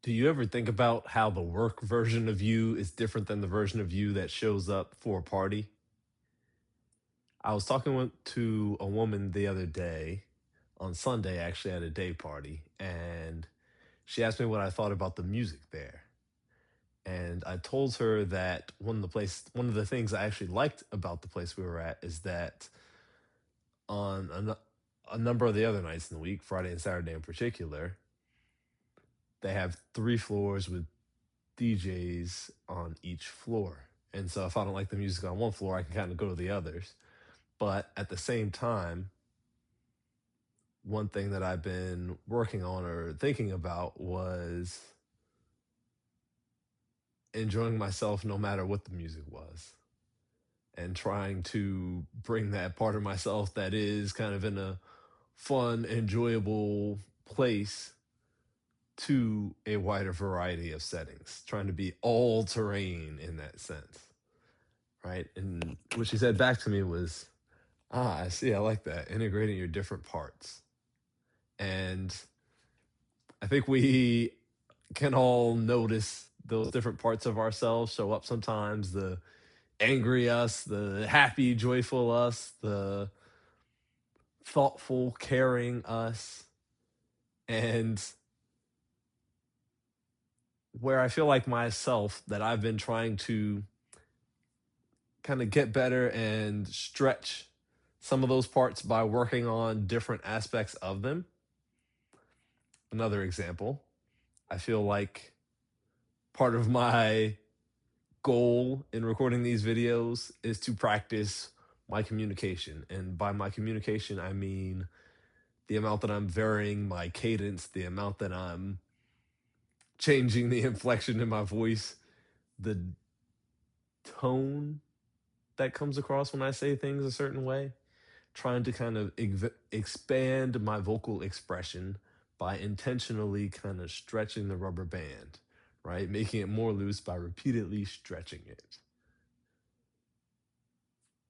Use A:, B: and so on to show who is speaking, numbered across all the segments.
A: Do you ever think about how the work version of you is different than the version of you that shows up for a party? I was talking to a woman the other day, on Sunday, actually, at a day party, and she asked me what I thought about the music there. And I told her that one of the things I actually liked about the place we were at is that on a number of the other nights in the week, Friday and Saturday in particular, they have three floors with DJs on each floor. And so if I don't like the music on one floor, I can kind of go to the others. But at the same time, one thing that I've been working on or thinking about was enjoying myself no matter what the music was, and trying to bring that part of myself that is kind of in a fun, enjoyable place to a wider variety of settings, trying to be all terrain in that sense. Right. And what she said back to me was, I see, I like that. Integrating your different parts. And I think we can all notice those different parts of ourselves show up sometimes, the angry us, the happy, joyful us, the thoughtful, caring us. And where I feel like myself that I've been trying to kind of get better and stretch some of those parts by working on different aspects of them. Another example, I feel like part of my goal in recording these videos is to practice my communication. And by my communication, I mean the amount that I'm varying my cadence, the amount that I'm changing the inflection in my voice, the tone that comes across when I say things a certain way, trying to kind of expand my vocal expression by intentionally kind of stretching the rubber band, right? Making it more loose by repeatedly stretching it.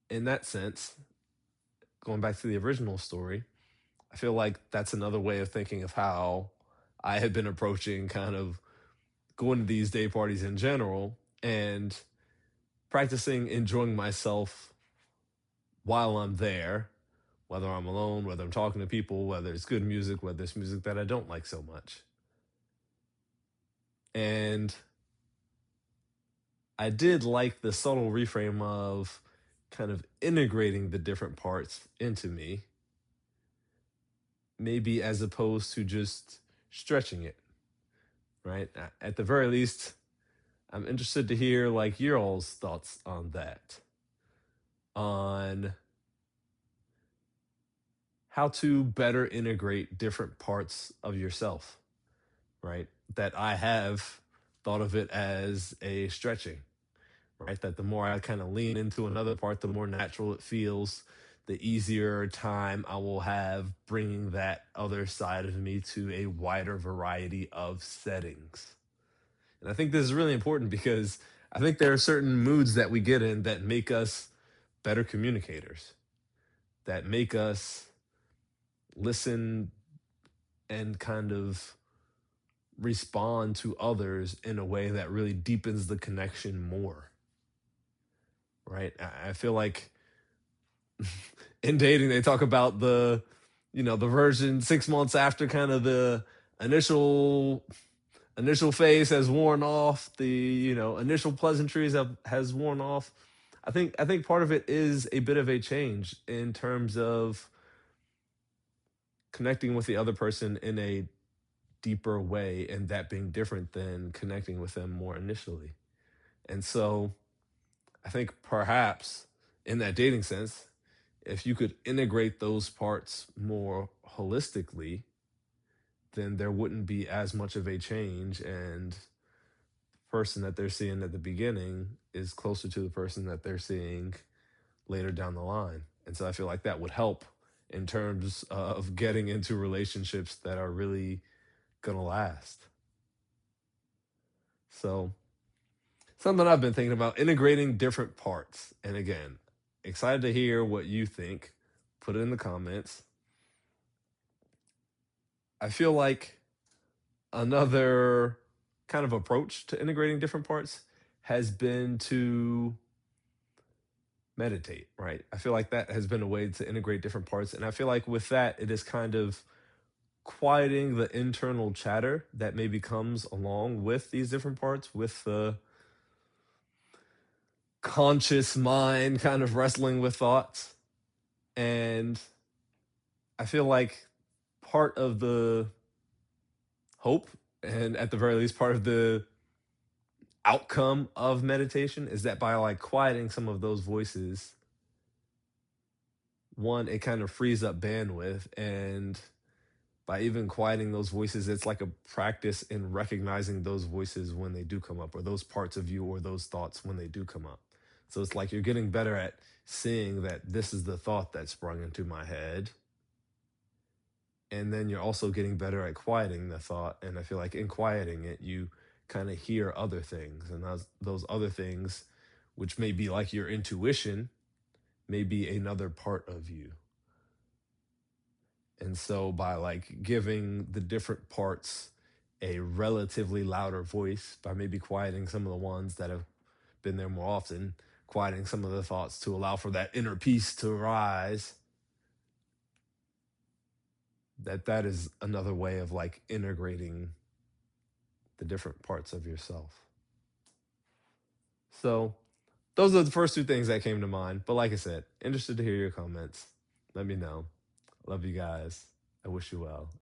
A: In that sense, going back to the original story, I feel like that's another way of thinking of how I had been approaching kind of going to these day parties in general and practicing enjoying myself while I'm there, whether I'm alone, whether I'm talking to people, whether it's good music, whether it's music that I don't like so much. And I did like the subtle reframe of kind of integrating the different parts into me, maybe as opposed to just stretching it, right? At the very least, I'm interested to hear like your all's thoughts on that, on how to better integrate different parts of yourself, right? That I have thought of it as a stretching, right? That the more I kind of lean into another part, the more natural it feels, the easier time I will have bringing that other side of me to a wider variety of settings. And I think this is really important because I think there are certain moods that we get in that make us better communicators, that make us listen and kind of respond to others in a way that really deepens the connection more, right? I feel like in dating they talk about the version 6 months after kind of the initial initial phase has worn off, the initial pleasantries has worn off. I think part of it is a bit of a change in terms of connecting with the other person in a deeper way, and that being different than connecting with them more initially. And so I think perhaps in that dating sense, if you could integrate those parts more holistically, then there wouldn't be as much of a change, and person that they're seeing at the beginning is closer to the person that they're seeing later down the line. And so I feel like that would help in terms of getting into relationships that are really going to last. So, something I've been thinking about, integrating different parts. And again, excited to hear what you think. Put it in the comments. I feel like another kind of approach to integrating different parts has been to meditate, right? I feel like that has been a way to integrate different parts. And I feel like with that, it is kind of quieting the internal chatter that maybe comes along with these different parts, with the conscious mind kind of wrestling with thoughts. And I feel like part of the hope, and at the very least, part of the outcome of meditation is that by like quieting some of those voices, one, it kind of frees up bandwidth. And by even quieting those voices, it's like a practice in recognizing those voices when they do come up, or those parts of you or those thoughts when they do come up. So it's like you're getting better at seeing that this is the thought that sprung into my head. And then you're also getting better at quieting the thought. And I feel like in quieting it, you kind of hear other things. And those other things, which may be like your intuition, may be another part of you. And so by like giving the different parts a relatively louder voice, by maybe quieting some of the ones that have been there more often, quieting some of the thoughts to allow for that inner peace to rise, that is another way of like integrating the different parts of yourself. So those are the first two things that came to mind. But like I said, interested to hear your comments. Let me know. Love you guys. I wish you well.